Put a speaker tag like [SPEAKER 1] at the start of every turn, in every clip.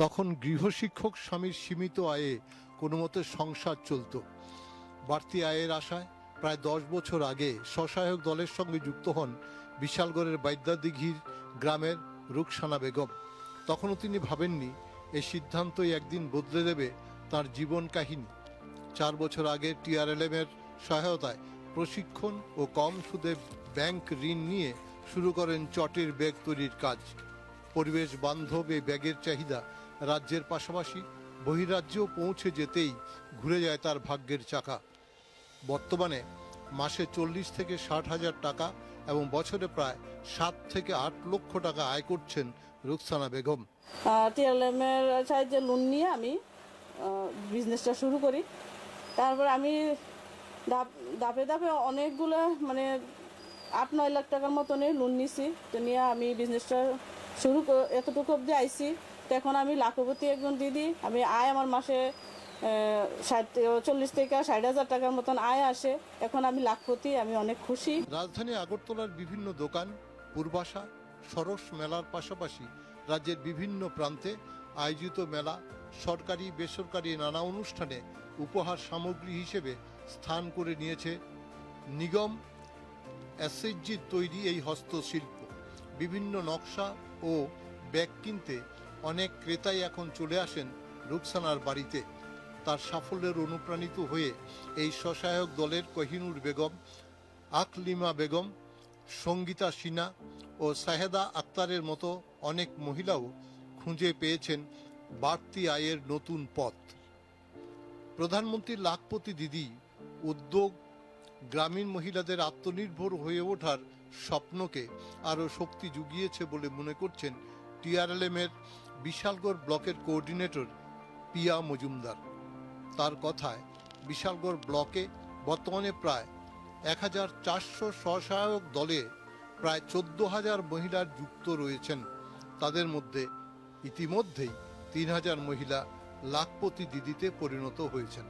[SPEAKER 1] তখন গৃহশিক্ষক স্বামীর সীমিত আয়ে কোনো মতে সংসার চলত। বাড়তি আয়ের আশায় প্রায় 10 বছর আগে স্বসহায়ক দলের সঙ্গে যুক্ত হন বিশালগড়ের বাইদ্যাদিঘির গ্রামের রুকসানা বেগম। তখনও তিনি ভাবেননি এই সিদ্ধান্তই একদিন বদলে দেবে তার জীবন কাহিনী। 4 বছর আগে টিআরএলএম এর সহায়তায় প্রশিক্ষণ ও কম সুদে ব্যাংক ঋণ নিয়ে শুরু করেন চটের ব্যাগ তৈরির কাজ। পরিবেশ বান্ধব এই ব্যাগের চাহিদা রাজ্যের পাশাপাশি বহিরাজ্যেও পৌঁছে যেতেই ঘুরে যায় তার ভাগ্যের চাকা। বর্তমানে মাসে 40 থেকে 60 হাজার টাকা এবং বছরে প্রায় 7 থেকে 8 লক্ষ টাকা আয় করছেন রুকসানা বেগম।
[SPEAKER 2] টিআরএলএম এর সাহায্যে লোন নিয়ে আমি বিজনেসটা শুরু করি। তারপর আমি ধাপে ধাপে অনেকগুলো 8-9 লাখ টাকার মতনই লোন নিছি। তো নিয়ে আমি বিজনেসটা এতটুকু অবধি আইছি। তো এখন আমি লাখপতি একজন দিদি। আমি আয় আমার মাসে 40 থেকে 60 হাজার টাকার মতন আয় আসে। এখন আমি লাখপতি, আমি অনেক খুশি।
[SPEAKER 1] রাজধানী আগরতলার বিভিন্ন দোকান, পূর্বাশা, সরস মেলার পাশাপাশি রাজ্যের বিভিন্ন প্রান্তে আয়োজিত মেলা, সরকারি বেসরকারি নানা অনুষ্ঠানে উপহার সামগ্রী হিসেবে স্থান করে নিয়েছে নিগম এসএইচজির তৈরি এই হস্তশিল্প। বিভিন্ন নকশা ও ব্যাগ কিনতে অনেক ক্রেতাই এখন চলে আসেন রুকসানার বাড়িতে। তার সাফল্যের অনুপ্রাণিত হয়ে এই স্বসহায়ক দলের কোহিনুর বেগম, আকলিমা বেগম, সঙ্গীতা সিনহা ও সাহেদা আক্তারের মতো অনেক মহিলাও খুঁজে পেয়েছেন বাড়তি আয়ের নতুন পথ। প্রধানমন্ত্রী লাখপতি দিদি উদ্যোগ গ্রামীণ মহিলাদের আত্মনির্ভর হয়ে ওঠার স্বপ্নকে আরও শক্তি জুগিয়েছে বলে মনে করছেন টিআরএলএম এর বিশালগড় ব্লকের কোঅর্ডিনেটর পিয়া মজুমদার। তার কথায় বিশালগড় ব্লকে বর্তমানে প্রায় 1400 স্বসহায়ক দলে প্রায় 14,000 মহিলা যুক্ত রয়েছেন। তাদের মধ্যে ইতিমধ্যেই 3,000 মহিলা লাখপতি দিদিতে পরিণত হয়েছেন।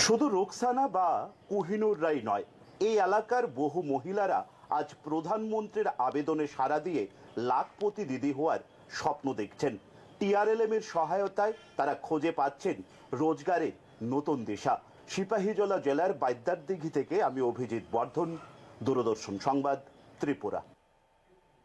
[SPEAKER 3] শুধু রুকসানা বা কোহিনুর রাই নয়, এই এলাকার বহু মহিলারা আজ প্রধানমন্ত্রীর আবেদনে সাড়া দিয়ে লাখপতি দিদি হওয়ার স্বপ্ন দেখছেন। টিআরএলএম এর সহায়তায় তারা খুঁজে পাচ্ছেন রোজগারের নতুন দিশা। সিপাহীজলা জেলার বাইদ্যারদিঘি থেকে আমি অভিজিৎ বর্ধন, দূরদর্শন সংবাদ, ত্রিপুরা।